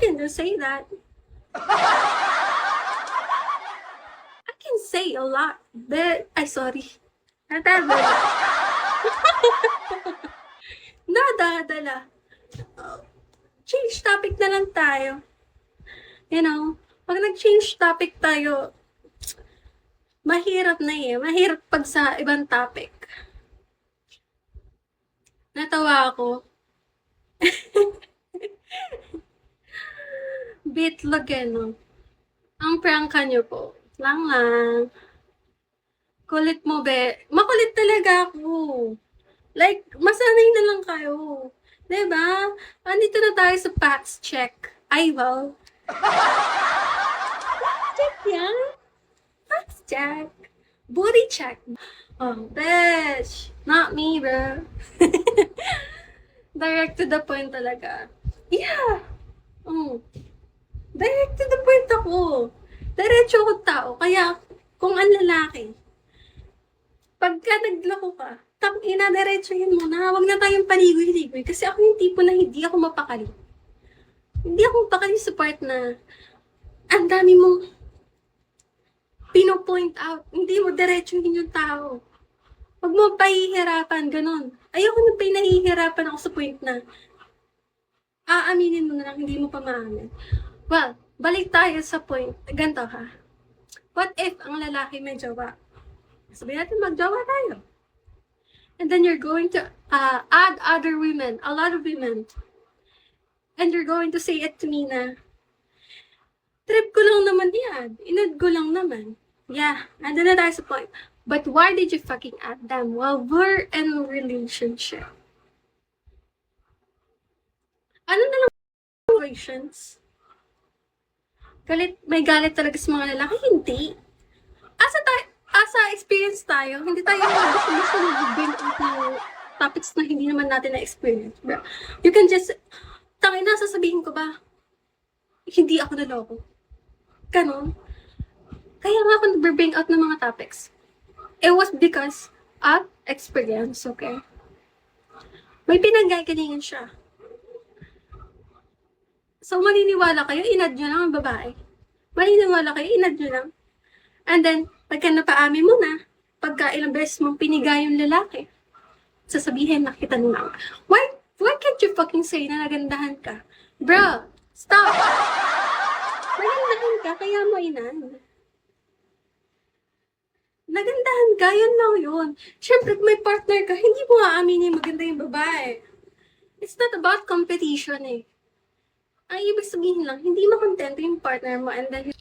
can just say that. I can say a lot, but sorry. Nadadala. Nadadala. Change topic na lang tayo. You know, pag nag-change topic tayo, mahirap na eh. Mahirap pag sa ibang topic. Natawa ako. Bitlog eh, no? Ang pranka niyo po. Lang. Kulit mo, be. Makulit talaga ako. Like, masanay na lang kayo. Diba? Andito na tayo sa facts check. Ay, well. Check yan. Facts check. Booty check. Oh, bitch. Not me, bro. Direct to the point talaga. Yeah. Direct to the point ako. Diretso ako tao. Kaya, kung ang lalaki, pagka naglako ka, tangina, diretsuhin mo na. Huwag na tayong paligoy-ligoy. Kasi ako yung tipo na hindi ako mapakali. Hindi ako mapakali sa part na ang dami mong pino-point out. Hindi mo diretsuhin yung tao. Huwag mo pahihirapan, ganun. Ayoko na pinahihirapan ako sa point na aaminin mo na lang, hindi mo pa maamin. Well, balik tayo sa point. Ganito ha. What if ang lalaki may jowa? Sabihin natin mag-jowa tayo. And then you're going to add other women, a lot of women. And you're going to say it to me na, trip ko lang naman yan. Inad ko lang naman. Yeah, andun na tayo sa point. But why did you fucking add them while we're in a relationship? Ano na lang situations? Galit, may galit talaga sa mga lalaki? Hindi. Asa experience tayo, hindi tayo gusto mag-bring up ng topics na hindi naman natin na-experience. You can just, tangina, sasabihin ko ba, hindi ako naloko. Ganon. Kaya nga ako nag-bring out ng mga topics. It was because of experience, okay? May pinanggagalingan siya. So, maniniwala kayo, inad nyo lang ang babae. Maniniwala kayo, inad nyo lang. And then, pagka napaamin mo na, pagka ilang beses mong pinigay yung lalaki, sasabihin, nakita nyo lang. Why can't you fucking say na nagandahan ka? Bro, stop! Nagandahan ka, kaya mo inan. Nagandahan ka, yun lang yun. Siyempre, kung may partner ka, hindi mo aaminin maganda yung babae. It's not about competition eh. Ang ibig sabihin lang, hindi makontento yung partner mo and then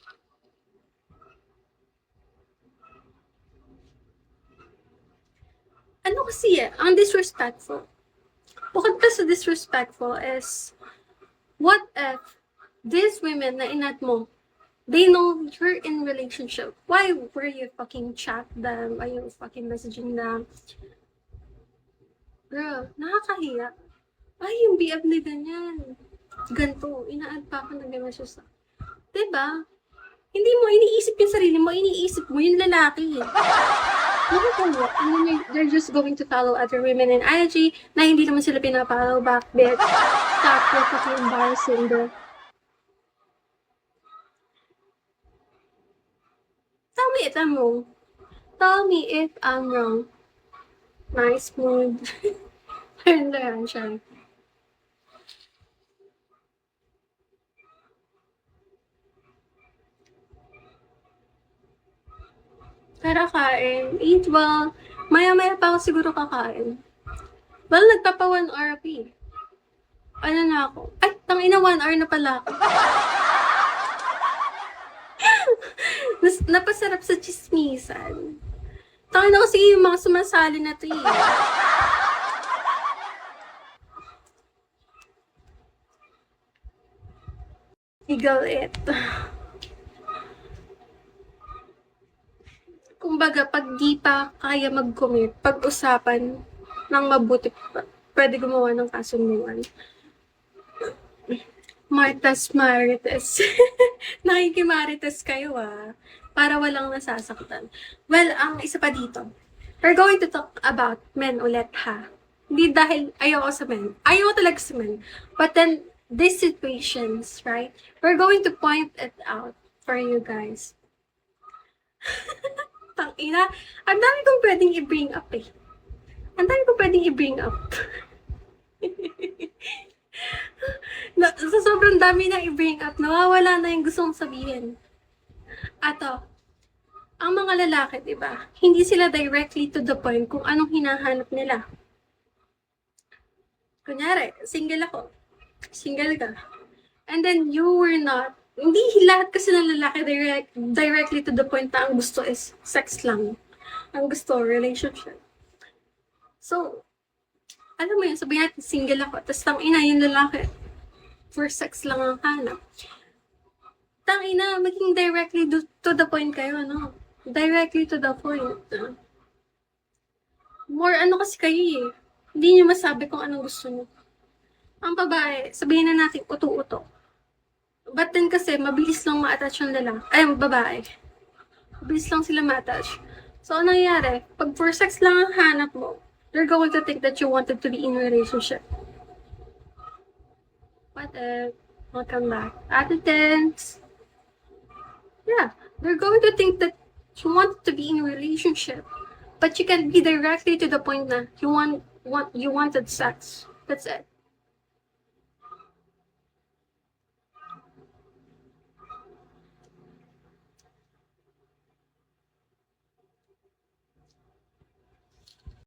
ano kasi ang disrespectful. Bukod pa sa disrespectful is, what if these women na inat mo, they know you're in relationship. Why were you fucking chat them? Are you fucking messaging them? Girl, nakakahiya. Ay, yung BF ni ganyan. Ganto, ina-add pa ako ng message sa. Diba? Hindi mo iniisip yung sarili mo, iniisip mo yung lalaki. Nakakahiya. And then they're just going to follow other women in IG na hindi naman sila pinapollow back, bitch. Stop, you're fucking embarrassing, bro. Tell me if I'm wrong. Tell me if I'm wrong. Nice mood. Ayun lang siya. Tara, kain. Eat well. Maya-maya pa ako siguro kakain. Well, nagpapa 1 hour pa eh. Ano na ako? Ay, tangina 1 hour na pala ako. Napasarap sa chismisan. Tangina kasi yung mga sumasali na to eh. Eagle it. Kumbaga, pag di pa kaya mag-commit, pag-usapan ng mabuti, pwede gumawa ng kasunduan. Marites. Nakikimarites kayo para walang nasasaktan. Well, ang isa pa dito, we're going to talk about men ulit ha. Hindi dahil ayoko sa men. Ayoko talaga sa men. But then, these situations, right? We're going to point it out for you guys. Tangina, ang dami kong pwedeng i-bring up eh. Ang dami kong pwedeng i-bring up. Sa sobrang dami na i-bring up, nawawala na yung gusto kong sabihin. Ato, ang mga lalaki, di ba? Hindi sila directly to the point kung anong hinahanap nila. Kunyari, single ako. Single ka. And then you were not. Hindi lahat kasi ng lalaki directly to the point na ang gusto is sex lang. Ang gusto, relationship. So, alam mo yun, sabihin natin single ako, tapos tangina yung lalaki, for sex lang ang hanap. Tangina, maging directly to the point kayo, no? Directly to the point. More ano kasi kayo eh. Hindi nyo masabi kung anong gusto nyo. Ang babae, sabihin na natin uto-uto. But then kasi, mabilis lang ma-attach yung lalaki. Ay, babae. Mabilis lang sila ma-attach. So, anong nangyayari? Pag for sex lang ang hanap mo, they're going to think that you wanted to be in a relationship. What if? Welcome back. Attendance. Yeah, they're going to think that you want to be in a relationship, but you can be directly to the point na you wanted sex. That's it.